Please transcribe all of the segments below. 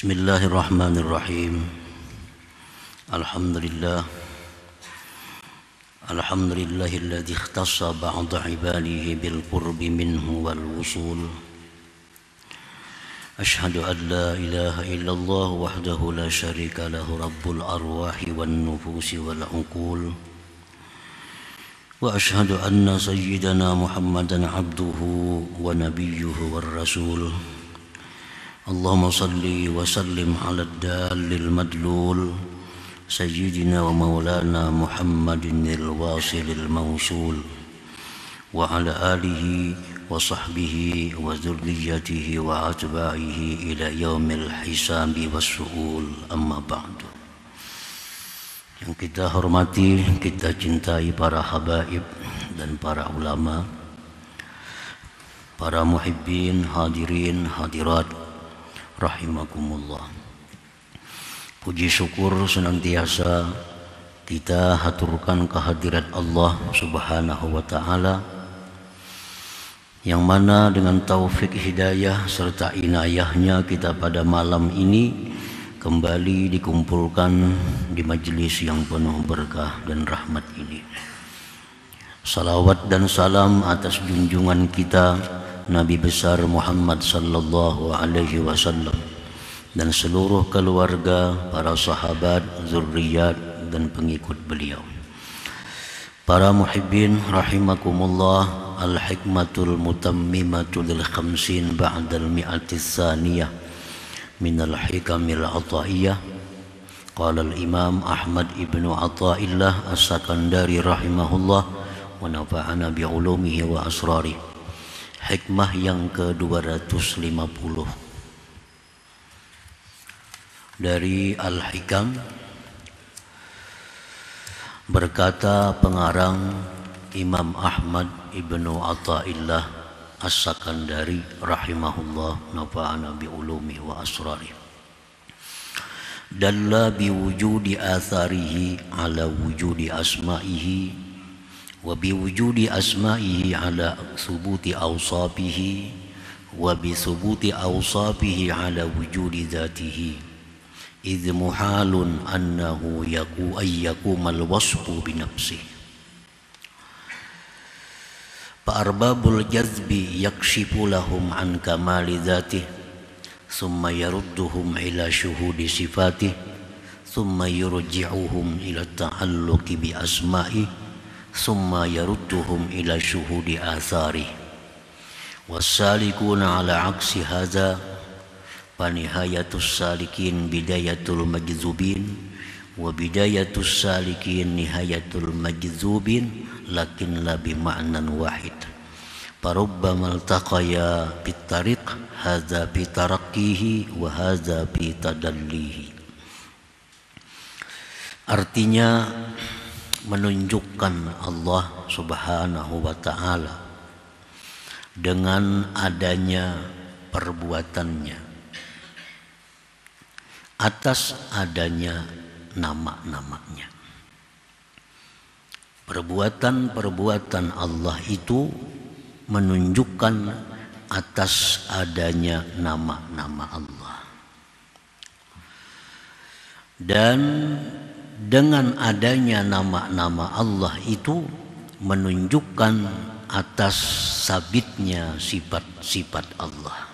Bismillahirrahmanirrahim. Alhamdulillahilladzi ikhtassa ba'da ibadihi bil qurbi minhu wal wusul. Ashhadu an la ilaha illallah wahdahu la syarika lahu rabbul arwahi wan nufusi wal uqul. Wa ashhadu anna sayyidana Muhammadan abduhu wa nabiyyuhu war rasul. Allahumma salli wa sallim ala ad-dallil madlul sayyidina wa maulana Muhammadin al-wasilil mawsul wa ala alihi wa sahbihi wa dzurriyyatihi wa atba'ihi ila yaumil hisabi was-su'ul, amma ba'du. Yang kita hormati, kita cintai para habaib dan para ulama, para muhibbin, hadirin, hadirat rahimakumullah. Puji syukur senantiasa kita haturkan kehadirat Allah Subhanahu wa ta'ala, yang mana dengan taufik hidayah serta inayahnya kita pada malam ini kembali dikumpulkan di majelis yang penuh berkah dan rahmat ini. Salawat dan salam atas junjungan kita Nabi besar Muhammad sallallahu alaihi wasallam dan seluruh keluarga, para sahabat, zurriyat dan pengikut beliau. Para muhibbin rahimakumullah, al-hikmatul mutammimatu lil khamsin ba'dal mi'atis tsaniyah minal hikamil ataiyah. Qala al-imam Ahmad ibnu Athaillah as-Sakandari rahimahullah wa nafa'ana bi'ulumihi wa asrarihi. Hikmah yang ke-250 dari Al-Hikam. Berkata pengarang Imam Ahmad ibnu Athaillah as-Sakandari rahimahullah, nafa'ana bi'ulumihi wa asrarihi, dalla biwujudi atharihi ala wujudi asma'ihi wa biwujudi asma'ihi ala thubuti awsafihi wa bi thubuti awsafihi ala wujudi dhatihi idh muhalun annahu yakuma al-wasfu bi nafsihi. Fa'arbabul jazbi yakshifu lahum an kamali dhatihi thumma yarudduhum ila syuhudi sifatihi thumma yurji'uhum ila ta'alluqi bi asma'ihi summa yarudduhum ila syuhudi athari. Wassalikuna ala aksi hadha fanihayatus salikin bidayatul majzubin wa bidayatus salikin nihayatul majzubin lakin la bima'nan wahid. Farubbama altaqaya bitariq hadha bitarakkihi wa hadha bitadallihi. Artinya menunjukkan Allah Subhanahu wa ta'ala dengan adanya perbuatannya atas adanya nama-namanya. Perbuatan-perbuatan Allah itu menunjukkan atas adanya nama-nama Allah, dan dengan adanya nama-nama Allah itu menunjukkan atas sabitnya sifat-sifat Allah,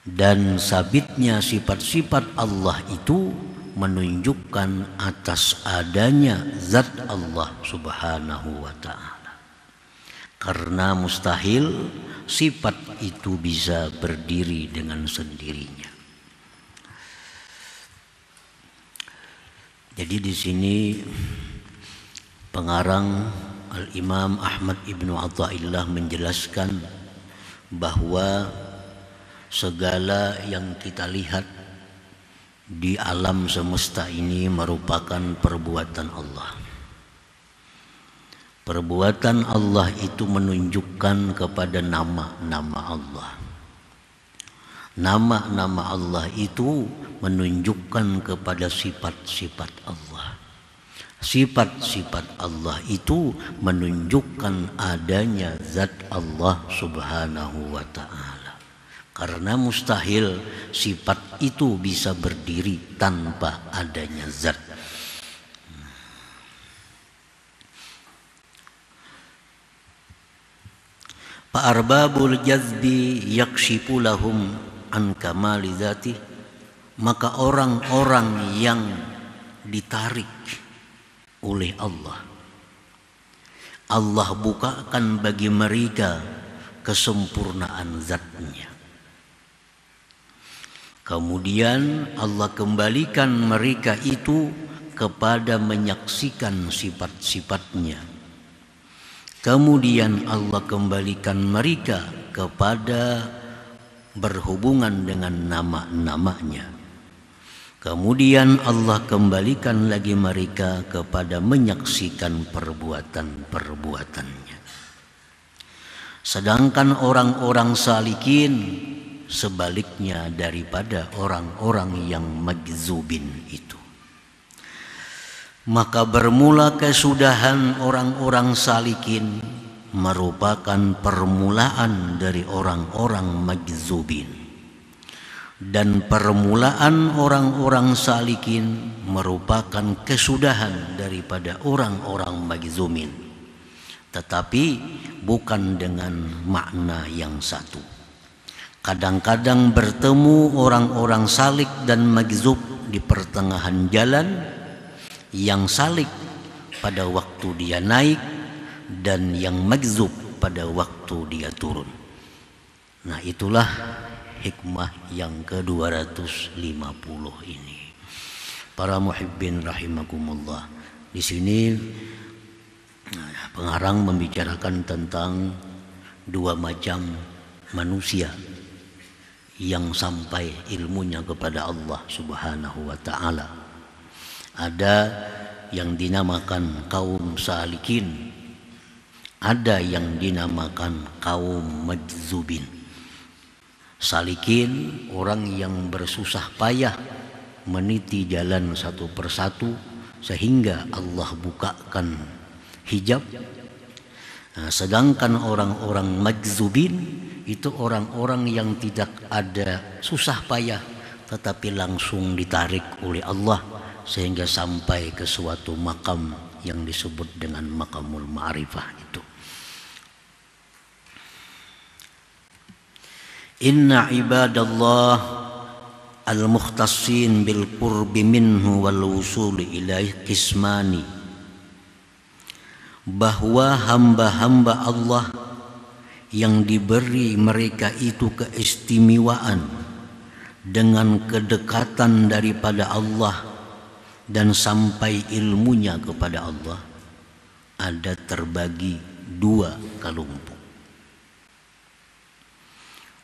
dan sabitnya sifat-sifat Allah itu menunjukkan atas adanya zat Allah Subhanahu wa ta'ala, karena mustahil sifat itu bisa berdiri dengan sendirinya. Jadi di sini pengarang Al-Imam Ahmad ibnu Athaillah menjelaskan bahwa segala yang kita lihat di alam semesta ini merupakan perbuatan Allah. Perbuatan Allah itu menunjukkan kepada nama-nama Allah. Nama-nama Allah itu menunjukkan kepada sifat-sifat Allah. Sifat-sifat Allah itu menunjukkan adanya zat Allah Subhanahu wa ta'ala. Karena mustahil sifat itu bisa berdiri tanpa adanya zat. Fa'arbabul jazbi yakshifu lahum an kamali dzati, maka orang-orang yang ditarik oleh Allah, Allah bukakan bagi mereka kesempurnaan zatnya. Kemudian Allah kembalikan mereka itu kepada menyaksikan sifat-sifatnya. Kemudian Allah kembalikan mereka kepada berhubungan dengan nama-namanya. Kemudian Allah kembalikan lagi mereka kepada menyaksikan perbuatan-perbuatannya. Sedangkan orang-orang salikin sebaliknya daripada orang-orang yang majzubin itu. Maka bermula kesudahan orang-orang salikin merupakan permulaan dari orang-orang majzubin, dan permulaan orang-orang salikin merupakan kesudahan daripada orang-orang majzumin, tetapi bukan dengan makna yang satu. Kadang-kadang bertemu orang-orang salik dan majzub di pertengahan jalan, yang salik pada waktu dia naik dan yang majzub pada waktu dia turun. Nah, itulah hikmah yang ke-250 ini. Para muhibbin rahimakumullah. Di sini pengarang membicarakan tentang dua macam manusia yang sampai ilmunya kepada Allah Subhanahu wa ta'ala. Ada yang dinamakan kaum salikin, ada yang dinamakan kaum majzubin. Salikin orang yang bersusah payah meniti jalan satu persatu sehingga Allah bukakan hijab. Nah, sedangkan orang-orang majzubin itu orang-orang yang tidak ada susah payah tetapi langsung ditarik oleh Allah sehingga sampai ke suatu makam yang disebut dengan makamul ma'rifah itu. Inna ibadallah al-mukhtassin bil qurbi minhu wal wusul ilaih qismani, bahwa hamba-hamba Allah yang diberi mereka itu keistimewaan dengan kedekatan daripada Allah dan sampai ilmunya kepada Allah, ada terbagi dua kelompok.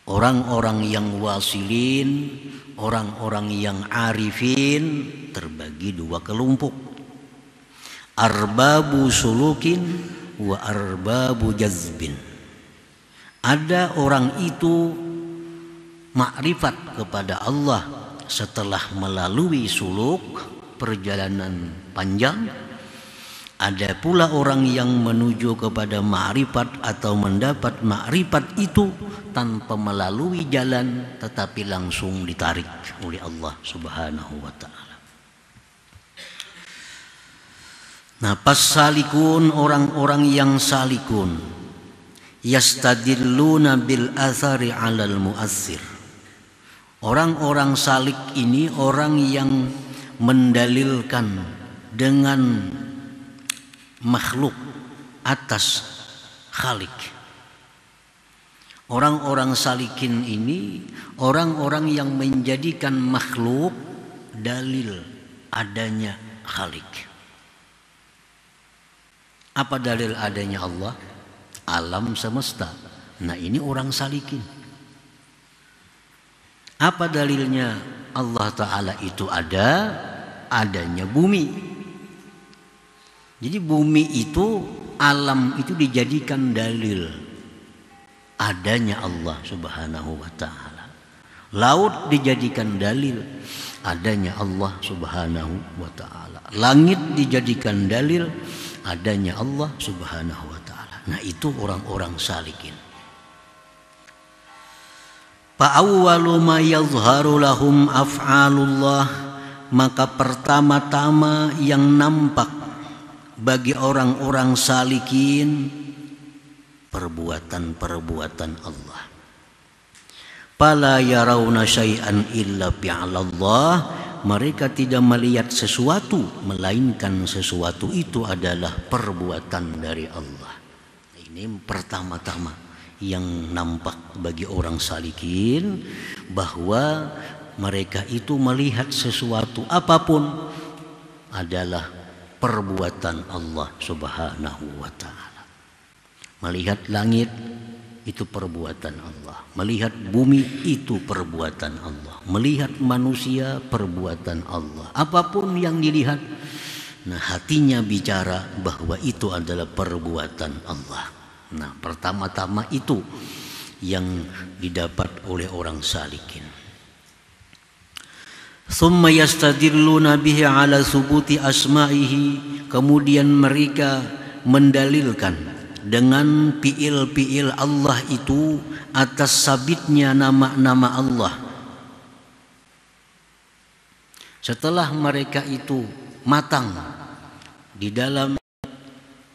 Orang-orang yang wasilin, orang-orang yang arifin terbagi dua kelompok. Arbabu sulukin wa arbabu jazbin. Ada orang itu makrifat kepada Allah setelah melalui suluk, perjalanan panjang. Ada pula orang yang menuju kepada ma'rifat atau mendapat ma'rifat itu tanpa melalui jalan tetapi langsung ditarik oleh Allah Subhanahu wa ta'ala. Nah, pas salikun, orang-orang yang salikun yastadilluna bil athari 'alal mu'assir. Orang-orang salik ini orang yang mendalilkan dengan makhluk atas khalik. Orang-orang salikin ini orang-orang yang menjadikan makhluk dalil adanya khalik. Apa dalil adanya Allah? Alam semesta. Nah, ini orang salikin. Apa dalilnya Allah Ta'ala itu adanya bumi. Jadi bumi itu, alam itu dijadikan dalil adanya Allah Subhanahu wa ta'ala. Laut dijadikan dalil adanya Allah Subhanahu wa ta'ala. Langit dijadikan dalil adanya Allah Subhanahu wa ta'ala. Nah, itu orang-orang salikin. Fa awwalu ma yadhharu lahum af'alullah, maka pertama-tama yang nampak bagi orang-orang salikin perbuatan-perbuatan Allah. Fala yarawna syai'an illa fi'alallah, mereka tidak melihat sesuatu melainkan sesuatu itu adalah perbuatan dari Allah. Ini pertama-tama yang nampak bagi orang salikin, bahwa mereka itu melihat sesuatu apapun adalah perbuatan Allah Subhanahu wa ta'ala. Melihat langit itu perbuatan Allah, melihat bumi itu perbuatan Allah, melihat manusia perbuatan Allah. Apapun yang dilihat, nah hatinya bicara bahwa itu adalah perbuatan Allah. Nah, pertama-tama itu yang didapat oleh orang salikin. Tsumma yastadilluna bihi ala subuti asma'ihi, kemudian mereka mendalilkan dengan fiil-fiil Allah itu atas sabitnya nama-nama Allah. Setelah mereka itu matang di dalam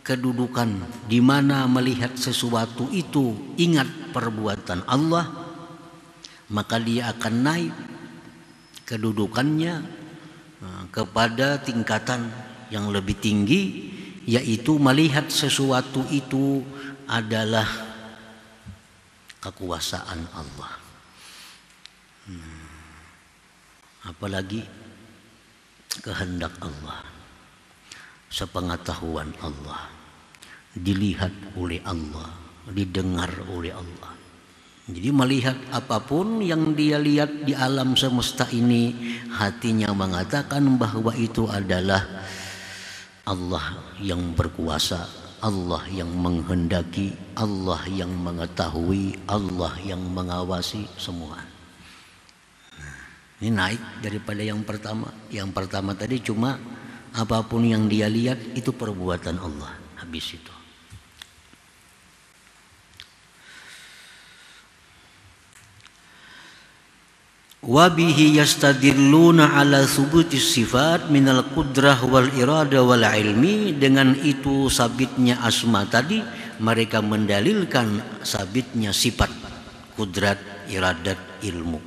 kedudukan di mana melihat sesuatu itu ingat perbuatan Allah, maka dia akan naik kedudukannya kepada tingkatan yang lebih tinggi, yaitu melihat sesuatu itu adalah kekuasaan Allah. Apalagi kehendak Allah, sepengetahuan Allah, dilihat oleh Allah, didengar oleh Allah. Jadi melihat apapun yang dia lihat di alam semesta ini, hatinya mengatakan bahwa itu adalah Allah yang berkuasa, Allah yang menghendaki, Allah yang mengetahui, Allah yang mengawasi semua. Ini naik daripada yang pertama. Yang pertama tadi cuma apapun yang dia lihat itu perbuatan Allah. Habis itu. Wa bihi yastadilluna ala thubutis sifat minal qudrah wal irada wal ilmi. Dengan itu sabitnya asma tadi, mereka mendalilkan sabitnya sifat kudrat, iradat, ilmu.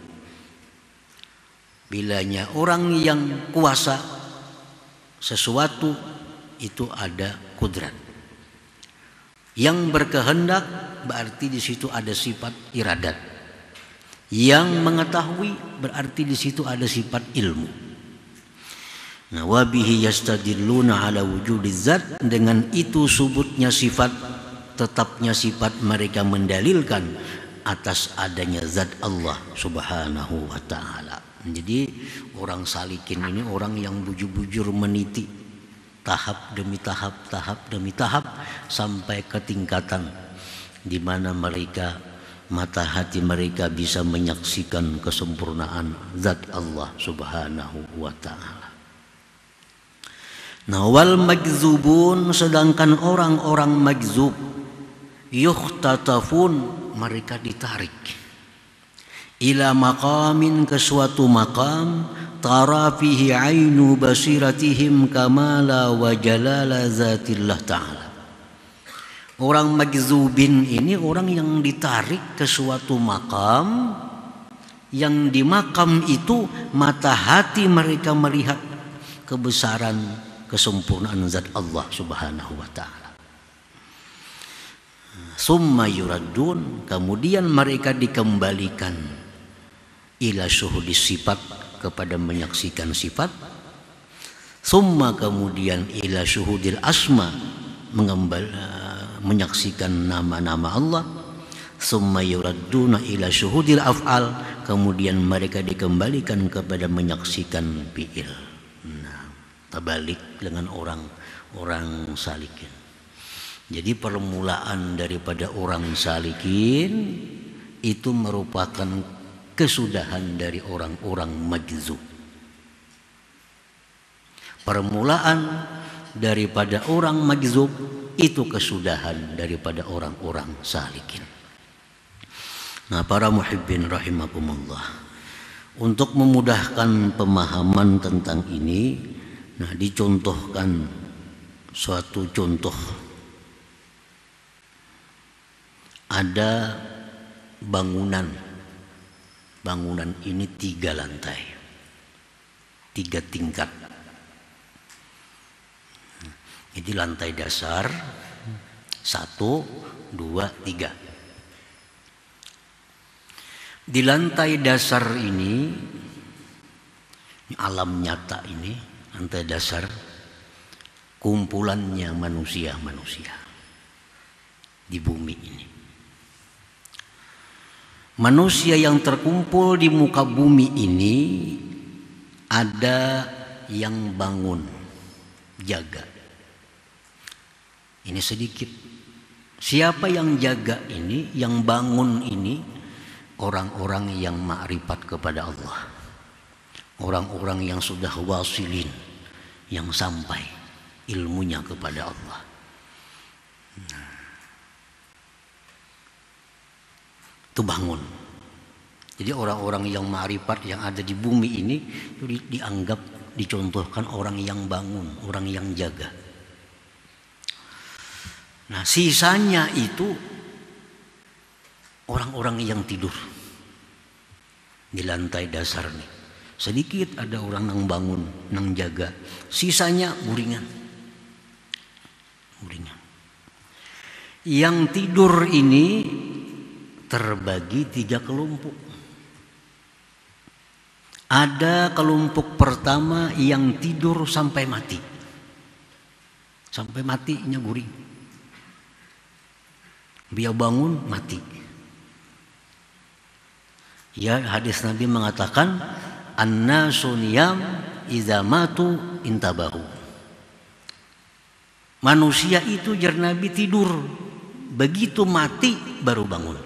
Bilanya orang yang kuasa sesuatu itu ada kudrat. Yang berkehendak berarti di situ ada sifat iradat. Yang mengetahui berarti di situ ada sifat ilmu. Nah, wa bihi yastadilluna ala wujudiz zat, dengan itu subutnya sifat, tetapnya sifat, mereka mendalilkan atas adanya zat Allah Subhanahu wa ta'ala. Jadi orang salikin ini orang yang bujur-bujur meniti tahap demi tahap, tahap demi tahap, sampai ke tingkatan di mana mereka, mata hati mereka bisa menyaksikan kesempurnaan zat Allah Subhanahu wa ta'ala. Nah, wal magzubun, sedangkan orang-orang magzub, yukhtatafun, mereka ditarik ila maqamin, ke suatu maqam, tara fihi ainu basiratihim kamala wa jalala zatillah ta'ala. Orang magzubin ini orang yang ditarik ke suatu makam, yang di makam itu mata hati mereka melihat kebesaran kesempurnaan zat Allah Subhanahu wa ta'ala. Summa yuraddun, kemudian mereka dikembalikan ila syuhudis sifat, kepada menyaksikan sifat. Summa, kemudian ila syuhudil asma, menyaksikan nama-nama Allah. Summa yuradduna ila syuhudil af'al, kemudian mereka dikembalikan kepada menyaksikan fi'il. Nah, terbalik dengan orang salikin. Jadi permulaan daripada orang salikin itu merupakan kesudahan dari orang-orang majzub. Permulaan daripada orang majzub itu kesudahan daripada orang-orang salikin. Nah, para muhibbin rahimakumullah, untuk memudahkan pemahaman tentang ini, nah dicontohkan suatu contoh. Ada bangunan ini 3 lantai, 3 tingkat. Jadi lantai dasar 1, 2, 3. Di lantai dasar ini alam nyata ini, lantai dasar kumpulannya manusia-manusia di bumi ini. Manusia yang terkumpul di muka bumi ini, ada yang bangun, jaga. Ini sedikit. Siapa yang jaga ini, yang bangun ini? Orang-orang yang ma'rifat kepada Allah, orang-orang yang sudah wasilin, yang sampai ilmunya kepada Allah. Itu bangun. Jadi orang-orang yang ma'rifat yang ada di bumi ini itu dianggap, dicontohkan orang yang bangun, orang yang jaga. Nah, sisanya itu orang-orang yang tidur di lantai dasar nih. Sedikit ada orang yang bangun, yang jaga. Sisanya buringan. Yang tidur ini terbagi 3 kelompok. Ada kelompok pertama yang tidur sampai mati. Sampai matinya guring. Dia bangun mati. Ya, hadis Nabi mengatakan an-nasu niyam idza matu intabahu. Manusia itu jar Nabi tidur, begitu mati baru bangun.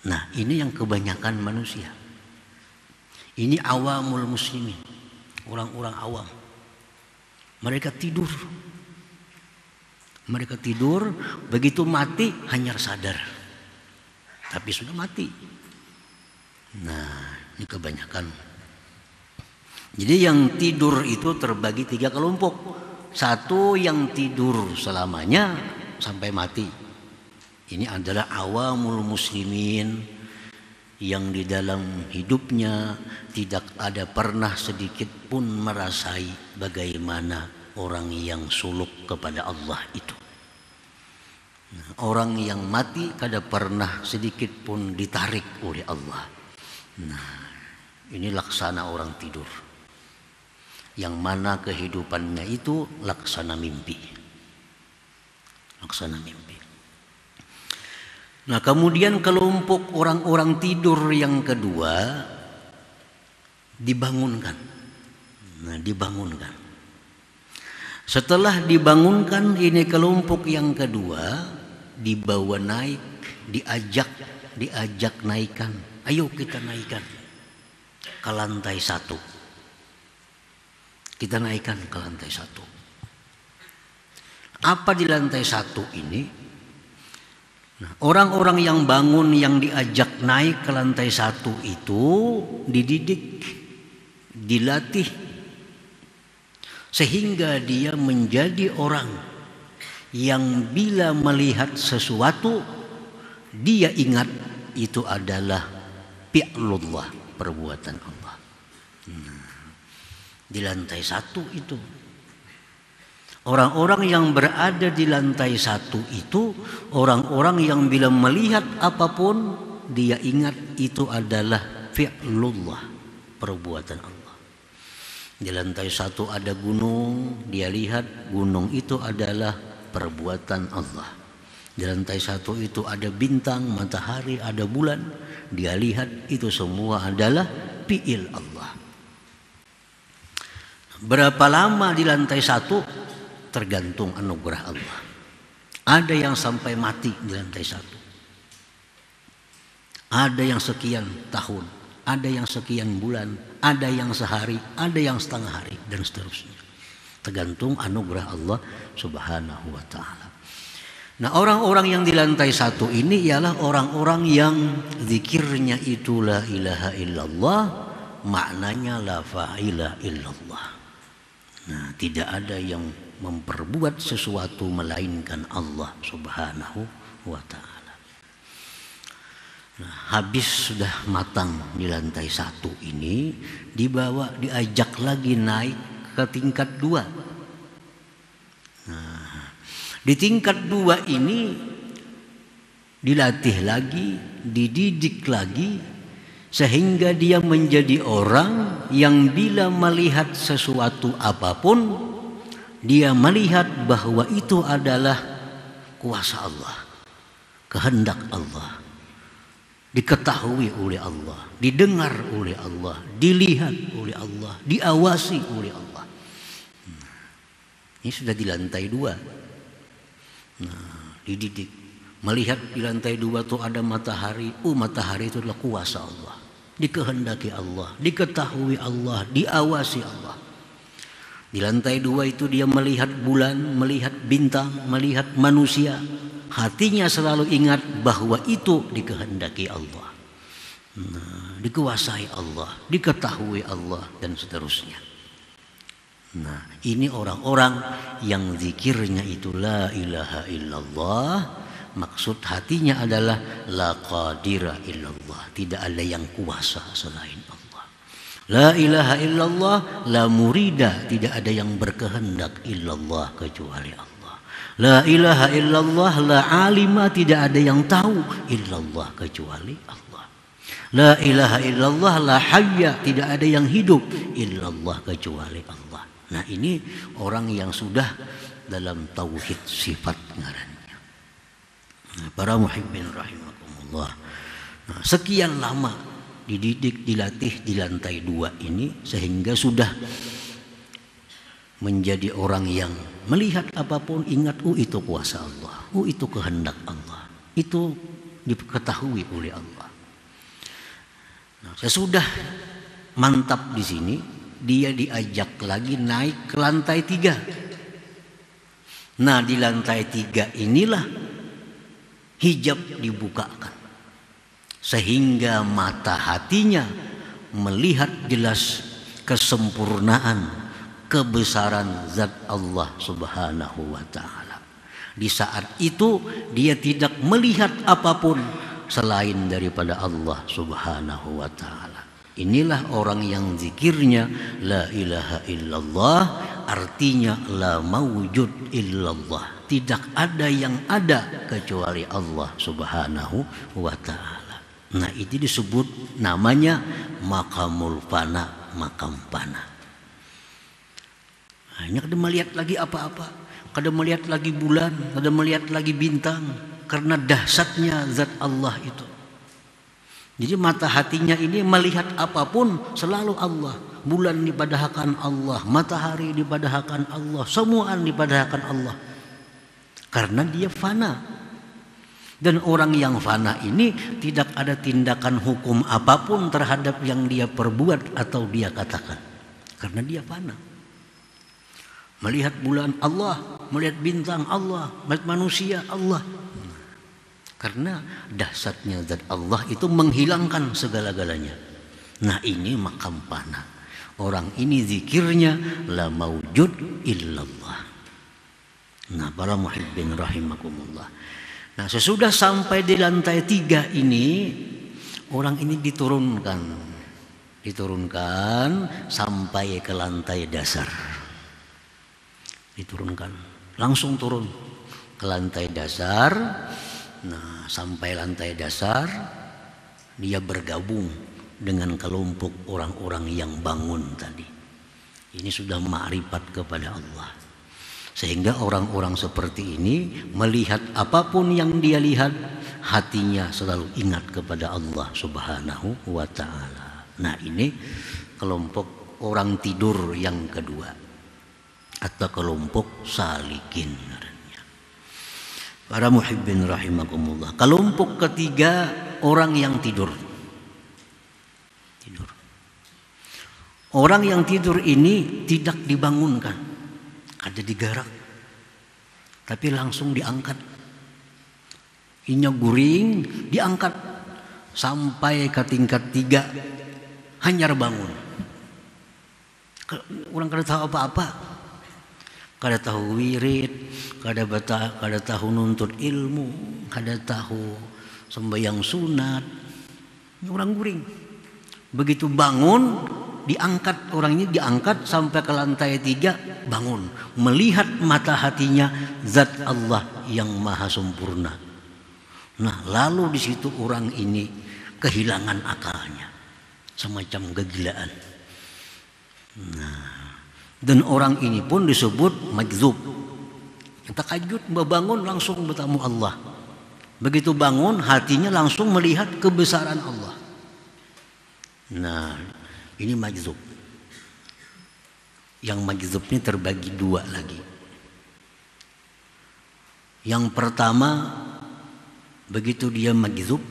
Nah, ini yang kebanyakan manusia. Ini awamul muslimin, orang-orang awam. Mereka tidur. Begitu mati hanya sadar. Tapi sudah mati. Nah, ini kebanyakan. Jadi yang tidur itu terbagi 3 kelompok. 1 yang tidur selamanya sampai mati. Ini adalah awamul muslimin yang di dalam hidupnya tidak ada pernah sedikit pun merasai bagaimana orang yang suluk kepada Allah itu. Nah, orang yang mati kada pernah sedikit pun ditarik oleh Allah. Nah, ini laksana orang tidur, yang mana kehidupannya itu laksana mimpi. Nah, kemudian kelompok orang-orang tidur yang kedua dibangunkan. Setelah dibangunkan, ini kelompok yang kedua dibawa naik, diajak naikkan. Ayo kita naikkan ke lantai 1. Kita naikkan ke lantai 1. Apa di lantai 1 ini? Nah, orang-orang yang bangun, yang diajak naik ke lantai 1 itu dididik, dilatih, sehingga dia menjadi orang yang bila melihat sesuatu dia ingat itu adalah fi'lullah, perbuatan Allah. Di lantai 1 itu orang-orang yang berada di lantai 1 itu orang-orang yang bila melihat apapun dia ingat itu adalah fi'lullah, perbuatan Allah. Di lantai 1 ada gunung, dia lihat gunung itu adalah perbuatan Allah. Di lantai 1 itu ada bintang, matahari, ada bulan, dia lihat itu semua adalah fi'il Allah. Berapa lama di lantai 1 tergantung anugerah Allah. Ada yang sampai mati di lantai 1. Ada yang sekian tahun, ada yang sekian bulan, ada yang sehari, ada yang setengah hari, dan seterusnya. Tergantung anugerah Allah Subhanahu wa ta'ala. Nah, orang-orang yang di lantai 1 ini ialah orang-orang yang zikirnya itu la ilaha illallah, maknanya la fa'ila illallah. Nah, tidak ada yang memperbuat sesuatu melainkan Allah Subhanahu wa ta'ala. Nah, habis sudah matang di lantai 1 ini, diajak lagi naik ke tingkat 2. Nah, di tingkat 2 ini dilatih lagi, dididik lagi, sehingga dia menjadi orang yang bila melihat sesuatu apapun, dia melihat bahwa itu adalah kuasa Allah, kehendak Allah, diketahui oleh Allah, didengar oleh Allah, dilihat oleh Allah, diawasi oleh Allah. Ini sudah di lantai 2. Nah, dididik, melihat di lantai 2 itu ada matahari. Matahari itu adalah kuasa Allah, dikehendaki Allah, diketahui Allah, diawasi Allah. Di lantai 2 itu dia melihat bulan, melihat bintang, melihat manusia. Hatinya selalu ingat bahwa itu dikehendaki Allah, dikuasai Allah, diketahui Allah, dan seterusnya. Nah, ini orang-orang yang zikirnya itu la ilaha illallah, maksud hatinya adalah la qadira illallah, tidak ada yang kuasa selain Allah. La ilaha illallah, la murida, tidak ada yang berkehendak illallah kecuali Allah. La ilaha illallah, la alima, tidak ada yang tahu illallah kecuali Allah. La ilaha illallah, la hayya, tidak ada yang hidup illallah kecuali Allah. Nah, ini orang yang sudah dalam tauhid sifat ngarannya. Nah, para muhibbin rahimakumullah. Nah, sekian lama dididik, dilatih di lantai 2 ini, sehingga sudah menjadi orang yang melihat apapun ingat, itu kuasa Allah, itu kehendak Allah, itu diketahui oleh Allah. Nah, sesudah mantap di sini, dia diajak lagi naik ke lantai 3. Nah, di lantai 3 inilah hijab dibukakan, sehingga mata hatinya melihat jelas kesempurnaan, kebesaran zat Allah Subhanahu wa ta'ala. Di saat itu dia tidak melihat apapun selain daripada Allah Subhanahu wa ta'ala. Inilah orang yang zikirnya la ilaha illallah, artinya la mawjud illallah, tidak ada yang ada kecuali Allah Subhanahu wa ta'ala. Nah, itu disebut namanya makamul fana, makam fana. Hanya kada melihat lagi apa-apa, kada melihat lagi bulan, kada melihat lagi bintang, karena dahsyatnya zat Allah itu. Jadi mata hatinya ini melihat apapun selalu Allah. Bulan dipadahkan Allah, matahari dipadahkan Allah, semua dipadahkan Allah. Karena dia fana. Dan orang yang fana ini tidak ada tindakan hukum apapun terhadap yang dia perbuat atau dia katakan. Karena dia fana. Melihat bulan Allah, melihat bintang Allah, melihat manusia Allah. Karena dahsyatnya zat Allah itu menghilangkan segala-galanya. Nah, ini makam fana. Orang ini zikirnya la maujud illallah. Nah, para muhibbin rahimakumullah. Nah, sesudah sampai di lantai 3 ini, orang ini diturunkan sampai ke lantai dasar. Diturunkan, langsung turun ke lantai dasar. Nah, sampai lantai dasar dia bergabung dengan kelompok orang-orang yang bangun tadi. Ini sudah ma'rifat kepada Allah. Sehingga orang-orang seperti ini melihat apapun yang dia lihat, hatinya selalu ingat kepada Allah Subhanahu wa ta'ala. Nah, ini kelompok orang tidur yang kedua, atau kelompok salikin. Para muhibbin rahimakumullah. Kelompok ketiga, orang yang tidur. Orang yang tidur ini tidak dibangunkan, ada digarak, tapi langsung diangkat Inya guring, diangkat sampai ke tingkat 3, hanyar bangun. Orang kada tahu apa-apa, kada tahu wirid, kada tahu nuntut ilmu, kada tahu sembahyang sunat. Orang guring. Begitu bangun, diangkat, orangnya diangkat sampai ke lantai 3, bangun, melihat mata hatinya zat Allah yang maha sempurna. Nah, lalu di situ orang ini kehilangan akalnya, semacam kegilaan. Nah, dan orang ini pun disebut majzub. Takajud, bangun langsung bertemu Allah. Begitu bangun, hatinya langsung melihat kebesaran Allah. Nah, ini majzub. Yang majzub ini terbagi 2 lagi. Yang pertama, begitu dia majzub,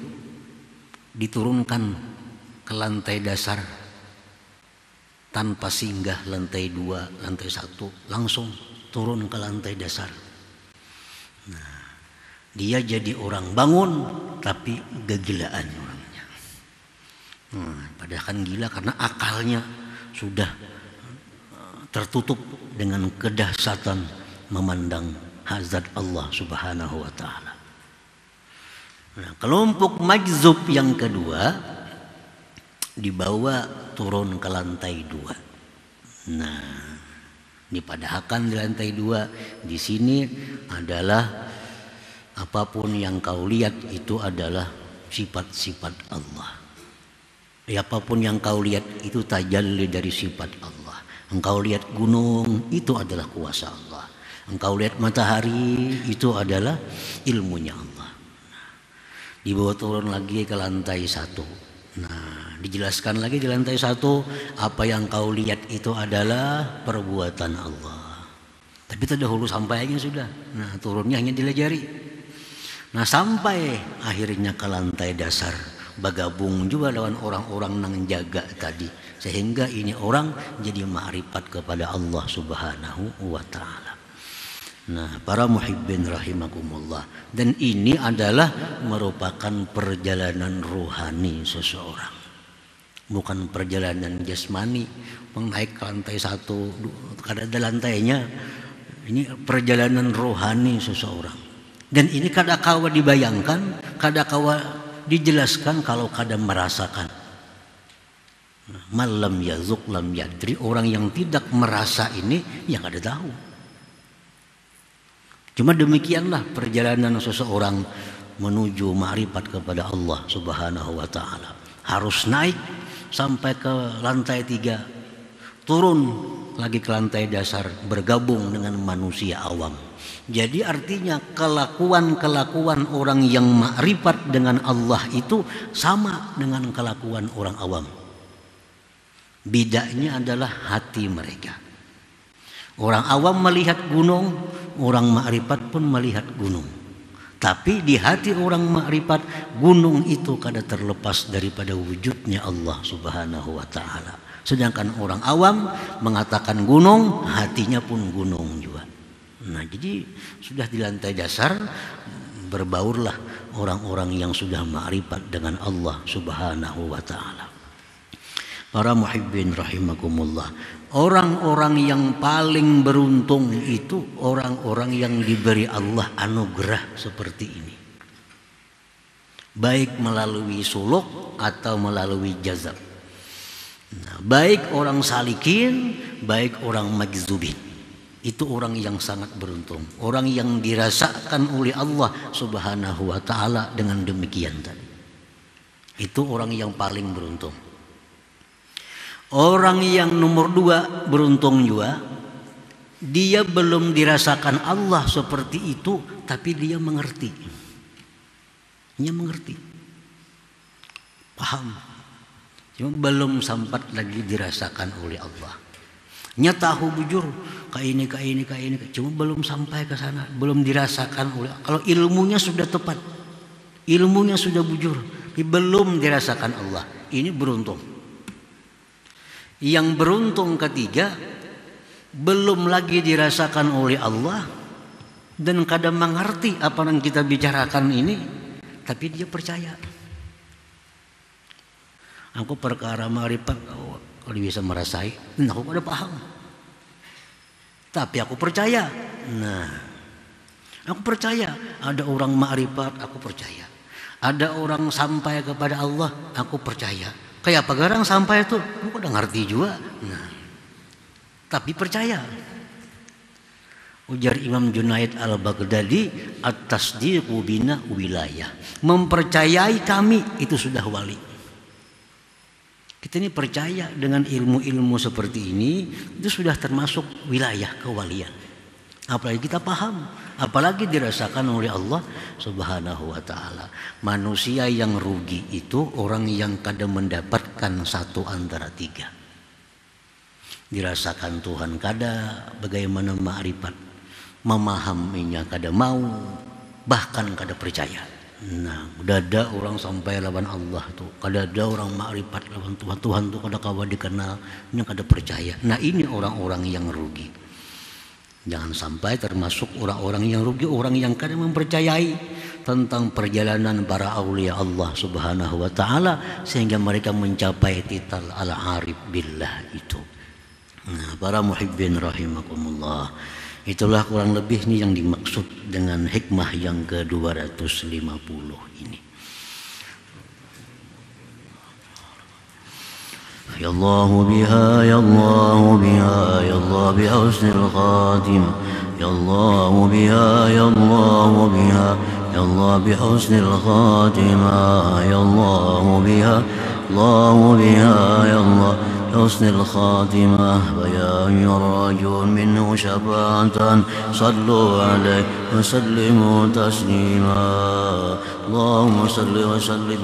diturunkan ke lantai dasar tanpa singgah lantai 2, lantai 1, langsung turun ke lantai dasar. Nah, dia jadi orang bangun tapi kegilaan orangnya. Padahal kan gila karena akalnya sudah tertutup dengan kedahsyatan memandang hazat Allah Subhanahu wa taala. Nah, kelompok majzub yang kedua dibawa turun ke lantai 2. Nah, dipadahkan di lantai 2, di sini adalah apapun yang kau lihat itu adalah sifat-sifat Allah. Apapun yang kau lihat itu tajalli dari sifat Allah. Engkau lihat gunung, itu adalah kuasa Allah. Engkau lihat matahari, itu adalah ilmunya Allah. Dibawa turun lagi ke lantai 1. Nah, dijelaskan lagi di lantai 1, apa yang kau lihat itu adalah perbuatan Allah. Tapi terdahulu sampai aja sudah. Nah, turunnya hanya dilajari. Nah, sampai akhirnya ke lantai dasar, bergabung juga dengan orang-orang yang jaga tadi, sehingga ini orang jadi ma'rifat kepada Allah Subhanahu wa taala. Nah, para muhibbin rahimakumullah, dan ini adalah merupakan perjalanan rohani seseorang, bukan perjalanan jasmani, naik ke lantai 1, kada ada lantainya. Ini perjalanan rohani seseorang, dan ini kada kawa dibayangkan, kada kawa dijelaskan kalau kada merasakan. Malam yazuk lam yadri, orang yang tidak merasa ini yang kada tahu. Cuma demikianlah perjalanan seseorang menuju ma'rifat kepada Allah Subhanahu wa taala. Harus naik sampai ke lantai 3, turun lagi ke lantai dasar, bergabung dengan manusia awam. Jadi artinya kelakuan-kelakuan orang yang ma'rifat dengan Allah itu sama dengan kelakuan orang awam. Bedanya adalah hati mereka. Orang awam melihat gunung, orang ma'rifat pun melihat gunung. Tapi di hati orang ma'rifat, gunung itu kada terlepas daripada wujudnya Allah Subhanahu wa taala. Sedangkan orang awam mengatakan gunung, hatinya pun gunung juga. Nah, jadi sudah di lantai dasar berbaurlah orang-orang yang sudah ma'rifat dengan Allah Subhanahu wa taala. Para muhibbin rahimakumullah, orang-orang yang paling beruntung itu orang-orang yang diberi Allah anugerah seperti ini, baik melalui suluk atau melalui jazab. Nah, baik orang salikin, baik orang majzubin, itu orang yang sangat beruntung, orang yang dirasakan oleh Allah Subhanahu wa taala dengan demikian tadi. Itu orang yang paling beruntung. Orang yang nomor 2 beruntung juga, dia belum dirasakan Allah seperti itu, tapi dia mengerti. Dia mengerti, paham, cuma belum sempat lagi dirasakan oleh Allah. Nya tahu bujur kayak ini, cuma belum sampai ke sana, belum dirasakan oleh. Kalau ilmunya sudah tepat, ilmunya sudah bujur, tapi belum dirasakan Allah, ini beruntung. Yang beruntung ketiga, belum lagi dirasakan oleh Allah dan kadang mengerti apa yang kita bicarakan ini, tapi dia percaya. Aku perkara ma'rifat kalau bisa merasai, aku pada paham. Tapi aku percaya. Nah, aku percaya ada orang ma'rifat, aku percaya. Ada orang sampai kepada Allah, aku percaya. Kayak apa garang sampai itu, aku udah ngerti juga. Nah, tapi percaya. Ujar Imam Junaid Al-Baghdadi, at-tasdiqu bina wilayah. Mempercayai kami itu sudah wali. Kita ini percaya dengan ilmu-ilmu seperti ini, itu sudah termasuk wilayah kewalian. Apalagi kita paham, apalagi dirasakan oleh Allah Subhanahu wa ta'ala. Manusia yang rugi itu orang yang kadang mendapatkan satu antara tiga. Dirasakan Tuhan kada bagaimana ma'rifat, memahaminya kada mau, bahkan kada percaya. Nah, udah ada orang sampai lawan Allah tuh, kada ada orang ma'rifat lawan Tuhan. Tuhan tuh kada kawa dikenal, nya kada percaya. Nah, ini orang-orang yang rugi. Jangan sampai termasuk orang-orang yang rugi, orang yang kada mempercayai tentang perjalanan para aulia Allah Subhanahu wa ta'ala sehingga mereka mencapai titel al-arif billah itu. Nah, para muhibbin rahimakumullah, itulah kurang lebih ini yang dimaksud dengan hikmah yang ke-250 ini. Ya Allah biha, ya Allah biha, ya Allah biha husnul khatimah. Ya Allah biha, ya Allah biha, ya Allah biha husnul khatimah. Ya Allah biha, Allah biha, ya Allah حسن الخاتمة. ويا أيها الراجون منه شفاعة صلوا عليه وسلموا تسليما. اللهم صل وسلم